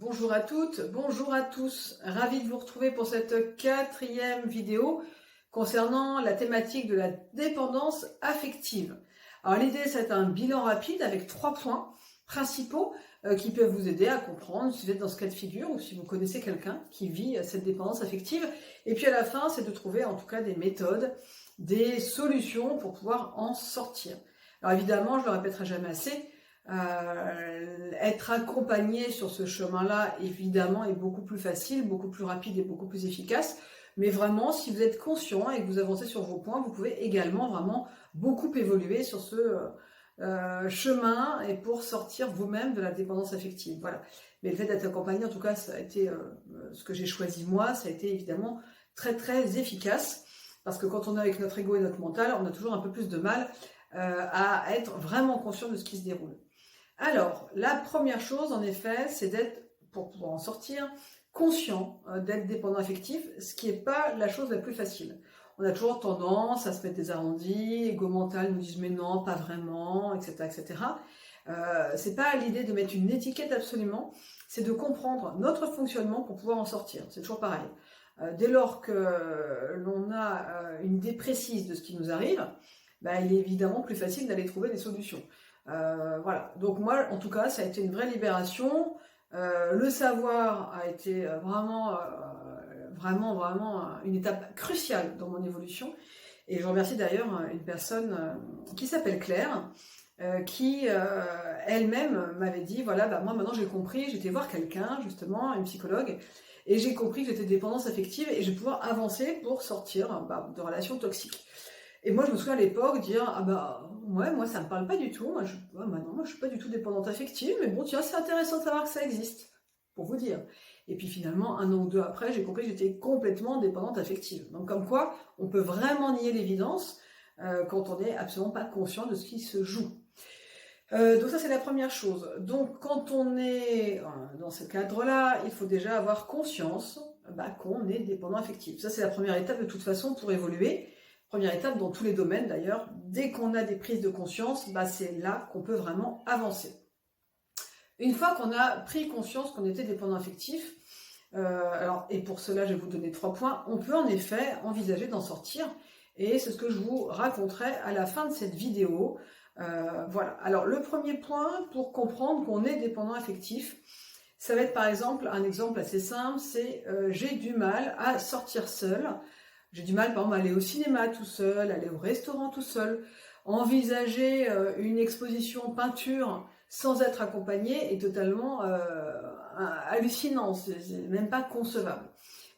Bonjour à toutes, bonjour à tous. Ravi de vous retrouver pour cette quatrième vidéo concernant la thématique de la dépendance affective. Alors l'idée, c'est un bilan rapide avec 3 points principaux qui peuvent vous aider à comprendre si vous êtes dans ce cas de figure ou si vous connaissez quelqu'un qui vit cette dépendance affective. Et puis à la fin, c'est de trouver en tout cas des méthodes, des solutions pour pouvoir en sortir. Alors évidemment, je le répéterai jamais assez, être accompagné sur ce chemin-là, évidemment, est beaucoup plus facile, beaucoup plus rapide et beaucoup plus efficace. Mais vraiment, si vous êtes conscient et que vous avancez sur vos points, vous pouvez également vraiment beaucoup évoluer sur ce chemin et pour sortir vous-même de la dépendance affective. Voilà. Mais le fait d'être accompagné, en tout cas, ça a été ce que j'ai choisi moi, ça a été évidemment très très efficace. Parce que quand on est avec notre ego et notre mental, on a toujours un peu plus de mal à être vraiment conscient de ce qui se déroule. Alors, la première chose, en effet, c'est d'être, pour pouvoir en sortir, conscient d'être dépendant affectif, ce qui n'est pas la chose la plus facile. On a toujours tendance à se mettre des arrondis, ego mental nous dit mais non, pas vraiment, etc. etc. C'est pas l'idée de mettre une étiquette absolument, c'est de comprendre notre fonctionnement pour pouvoir en sortir. C'est toujours pareil. Dès lors que l'on a une idée précise de ce qui nous arrive, il est évidemment plus facile d'aller trouver des solutions. Voilà, donc moi en tout cas ça a été une vraie libération, le savoir a été vraiment une étape cruciale dans mon évolution et je remercie d'ailleurs une personne qui s'appelle Claire qui elle-même m'avait dit voilà moi maintenant j'ai compris, j'étais voir quelqu'un justement, une psychologue, et j'ai compris que j'étais dépendance affective et je vais pouvoir avancer pour sortir de relations toxiques. Et moi, je me souviens à l'époque dire ouais, moi ça me parle pas du tout. Moi, je suis pas du tout dépendante affective, mais bon, tiens, c'est intéressant de savoir que ça existe, pour vous dire. Et puis finalement, 1 an ou 2 après, j'ai compris que j'étais complètement dépendante affective. Donc comme quoi, on peut vraiment nier l'évidence quand on n'est absolument pas conscient de ce qui se joue. Donc ça, c'est la première chose. Donc quand on est dans ce cadre-là, il faut déjà avoir conscience qu'on est dépendant affectif. Ça, c'est la première étape de toute façon pour évoluer. Première étape dans tous les domaines d'ailleurs, dès qu'on a des prises de conscience, c'est là qu'on peut vraiment avancer. Une fois qu'on a pris conscience qu'on était dépendant affectif, et pour cela je vais vous donner 3 points, on peut en effet envisager d'en sortir, et c'est ce que je vous raconterai à la fin de cette vidéo. Voilà, alors le premier point pour comprendre qu'on est dépendant affectif, ça va être par exemple, un exemple assez simple, c'est j'ai du mal à sortir seul. J'ai du mal, par exemple, à aller au cinéma tout seul, aller au restaurant tout seul, envisager une exposition peinture sans être accompagné est totalement hallucinant, c'est même pas concevable.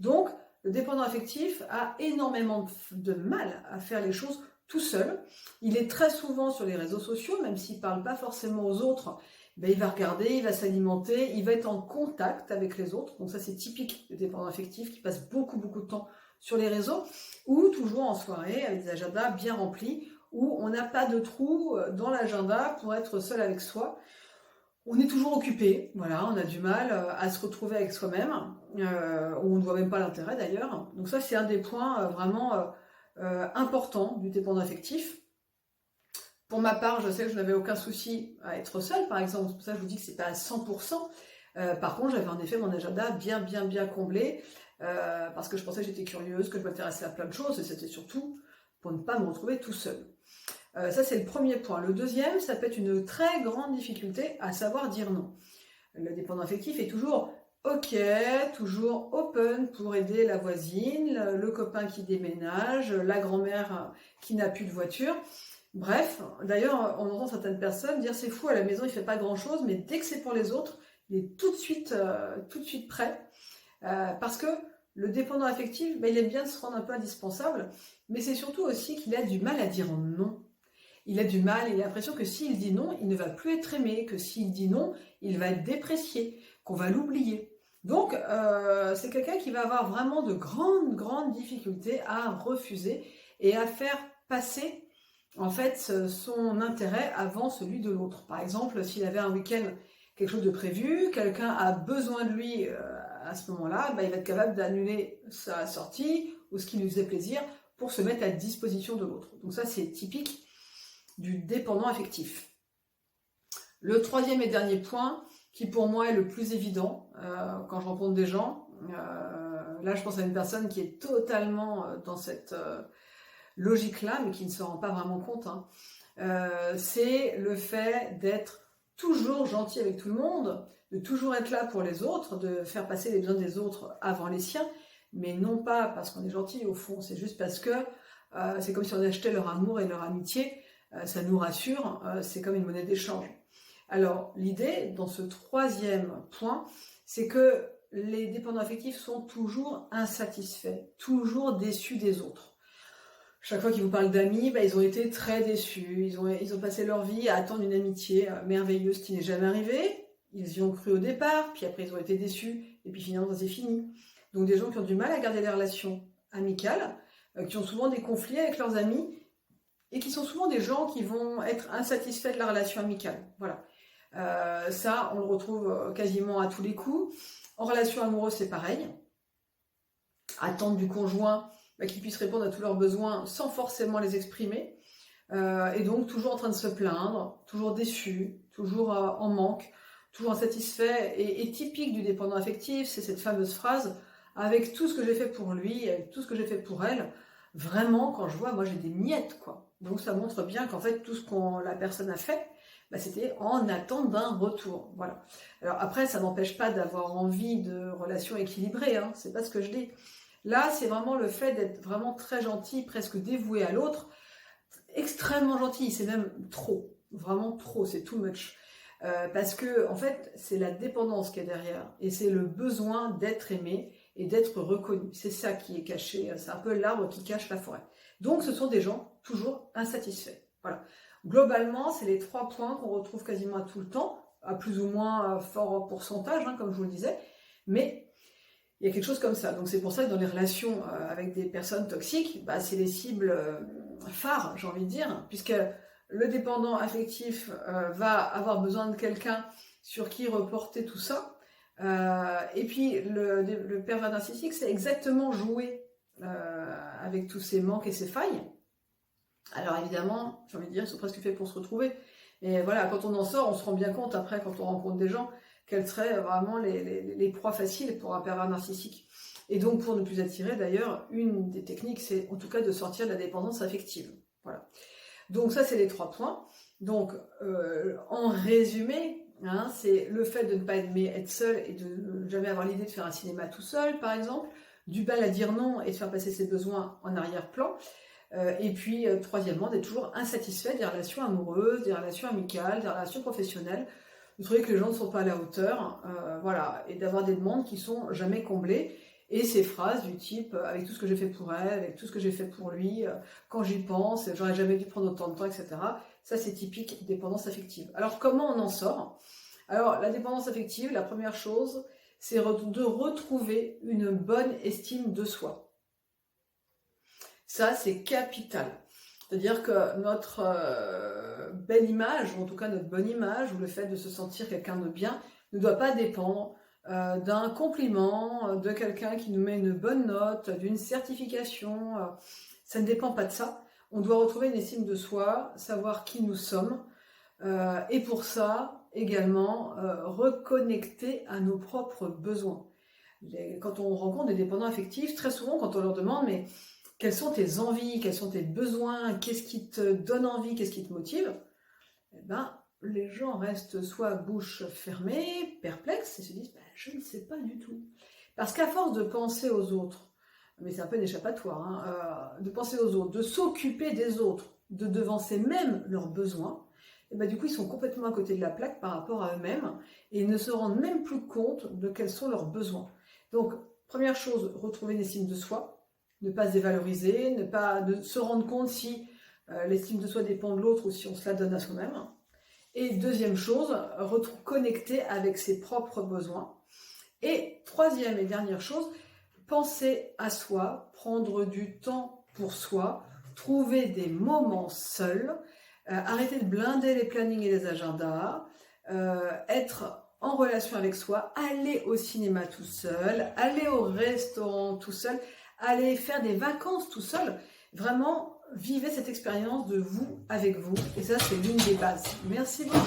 Donc, le dépendant affectif a énormément de mal à faire les choses tout seul. Il est très souvent sur les réseaux sociaux, même s'il ne parle pas forcément aux autres, il va regarder, il va s'alimenter, il va être en contact avec les autres. Donc ça, c'est typique des dépendants affectifs qui passent beaucoup de temps sur les réseaux, ou toujours en soirée avec des agendas bien remplis, où on n'a pas de trou dans l'agenda pour être seul avec soi. On est toujours occupé, voilà, on a du mal à se retrouver avec soi-même, on ne voit même pas l'intérêt d'ailleurs. Donc ça, c'est un des points vraiment importants du dépendant affectif. Pour ma part, je sais que je n'avais aucun souci à être seule, par exemple, c'est pour ça que je vous dis que c'est pas à 100%. Par contre, j'avais en effet mon agenda bien comblé, parce que je pensais que j'étais curieuse, que je m'intéressais à plein de choses, et c'était surtout pour ne pas me retrouver tout seul. Ça, c'est le premier point. Le deuxième, ça peut être une très grande difficulté à savoir dire non. Le dépendant affectif est toujours ok, toujours open pour aider la voisine, le copain qui déménage, la grand-mère qui n'a plus de voiture. Bref, d'ailleurs, on entend certaines personnes dire c'est fou, à la maison il fait pas grand-chose, mais dès que c'est pour les autres, il est tout de suite prêt. Parce que le dépendant affectif, il aime bien se rendre un peu indispensable, mais c'est surtout aussi qu'il a du mal à dire non. Il a du mal, il a l'impression que s'il dit non, il ne va plus être aimé, que s'il dit non, il va être déprécié, qu'on va l'oublier. Donc, c'est quelqu'un qui va avoir vraiment de grandes difficultés à refuser et à faire passer en fait son intérêt avant celui de l'autre. Par exemple, s'il avait un week-end, quelque chose de prévu, quelqu'un a besoin de lui à ce moment-là, il va être capable d'annuler sa sortie ou ce qui lui faisait plaisir pour se mettre à disposition de l'autre. Donc ça, c'est typique du dépendant affectif. Le troisième et dernier point, qui pour moi est le plus évident quand je rencontre des gens. Là, je pense à une personne qui est totalement dans cette logique-là, mais qui ne se rend pas vraiment compte. Hein. C'est le fait d'être toujours gentil avec tout le monde, de toujours être là pour les autres, de faire passer les besoins des autres avant les siens, mais non pas parce qu'on est gentil au fond, c'est juste parce que c'est comme si on achetait leur amour et leur amitié, ça nous rassure, c'est comme une monnaie d'échange. Alors l'idée dans ce troisième point, c'est que les dépendants affectifs sont toujours insatisfaits, toujours déçus des autres. Chaque fois qu'ils vous parlent d'amis, ils ont été très déçus, ils ont passé leur vie à attendre une amitié merveilleuse qui n'est jamais arrivée, ils y ont cru au départ, puis après ils ont été déçus, et puis finalement c'est fini. Donc des gens qui ont du mal à garder des relations amicales, qui ont souvent des conflits avec leurs amis, et qui sont souvent des gens qui vont être insatisfaits de la relation amicale. Voilà. Ça, on le retrouve quasiment à tous les coups. En relation amoureuse, c'est pareil. Attendre du conjoint qu'il puisse répondre à tous leurs besoins sans forcément les exprimer. Et donc, toujours en train de se plaindre, toujours déçu, toujours en manque, toujours insatisfait. Et typique du dépendant affectif, c'est cette fameuse phrase « avec tout ce que j'ai fait pour lui, avec tout ce que j'ai fait pour elle, vraiment, quand je vois, moi j'ai des miettes, quoi. » Donc, ça montre bien qu'en fait, tout ce que la personne a fait, c'était en attente d'un retour. Voilà. Alors après, ça n'empêche pas d'avoir envie de relations équilibrées, hein, c'est pas ce que je dis. Là, c'est vraiment le fait d'être vraiment très gentil, presque dévoué à l'autre, extrêmement gentil, c'est même trop, vraiment trop, c'est too much. Parce que, en fait, c'est la dépendance qui est derrière, et c'est le besoin d'être aimé et d'être reconnu. C'est ça qui est caché, c'est un peu l'arbre qui cache la forêt. Donc, ce sont des gens toujours insatisfaits. Voilà. Globalement, c'est les 3 points qu'on retrouve quasiment à tout le temps, à plus ou moins fort pourcentage, hein, comme je vous le disais, mais il y a quelque chose comme ça. Donc c'est pour ça que dans les relations avec des personnes toxiques, c'est les cibles phares, j'ai envie de dire, puisque le dépendant affectif va avoir besoin de quelqu'un sur qui reporter tout ça, et puis le pervers narcissique, c'est exactement jouer avec tous ces manques et ces failles. Alors évidemment, j'ai envie de dire, ils sont presque faits pour se retrouver. Et voilà, quand on en sort, on se rend bien compte après, quand on rencontre des gens, quelles seraient vraiment les proies faciles pour un pervers narcissique. Et donc, pour ne plus attirer, d'ailleurs, une des techniques, c'est en tout cas de sortir de la dépendance affective. Voilà. Donc ça, c'est les 3 points. Donc, en résumé, hein, c'est le fait de ne pas aimer être seul et de ne jamais avoir l'idée de faire un cinéma tout seul, par exemple, du mal à dire non et de faire passer ses besoins en arrière-plan. Et puis, troisièmement, d'être toujours insatisfait des relations amoureuses, des relations amicales, des relations professionnelles, de trouver que les gens ne sont pas à la hauteur, voilà, et d'avoir des demandes qui sont jamais comblées. Et ces phrases du type « avec tout ce que j'ai fait pour elle, avec tout ce que j'ai fait pour lui, quand j'y pense, j'aurais jamais dû prendre autant de temps, etc. » Ça, c'est typique dépendance affective. Alors, comment on en sort? Alors, la dépendance affective, la première chose, c'est de retrouver une bonne estime de soi. Ça, c'est capital. C'est-à-dire que notre belle image, ou en tout cas notre bonne image, ou le fait de se sentir quelqu'un de bien, ne doit pas dépendre d'un compliment, de quelqu'un qui nous met une bonne note, d'une certification. Ça ne dépend pas de ça. On doit retrouver une estime de soi, savoir qui nous sommes, et pour ça, également, reconnecter à nos propres besoins. Quand on rencontre des dépendants affectifs, très souvent, quand on leur demande « mais quelles sont tes envies, quels sont tes besoins, qu'est-ce qui te donne envie, qu'est-ce qui te motive ?» Les gens restent soit bouche fermée, perplexes, et se disent je ne sais pas du tout. Parce qu'à force de penser aux autres, mais c'est un peu un échappatoire, hein, de penser aux autres, de s'occuper des autres, de devancer même leurs besoins, du coup ils sont complètement à côté de la plaque par rapport à eux-mêmes, et ils ne se rendent même plus compte de quels sont leurs besoins. Donc, première chose, retrouver une estime de soi, ne pas se dévaloriser, ne se rendre compte si l'estime de soi dépend de l'autre ou si on se la donne à soi-même. Et deuxième chose, connecter avec ses propres besoins. Et troisième et dernière chose, penser à soi, prendre du temps pour soi, trouver des moments seuls, arrêter de blinder les plannings et les agendas, être en relation avec soi, aller au cinéma tout seul, aller au restaurant tout seul, aller faire des vacances tout seul, vraiment vivez cette expérience de vous avec vous, et ça c'est l'une des bases. Merci beaucoup.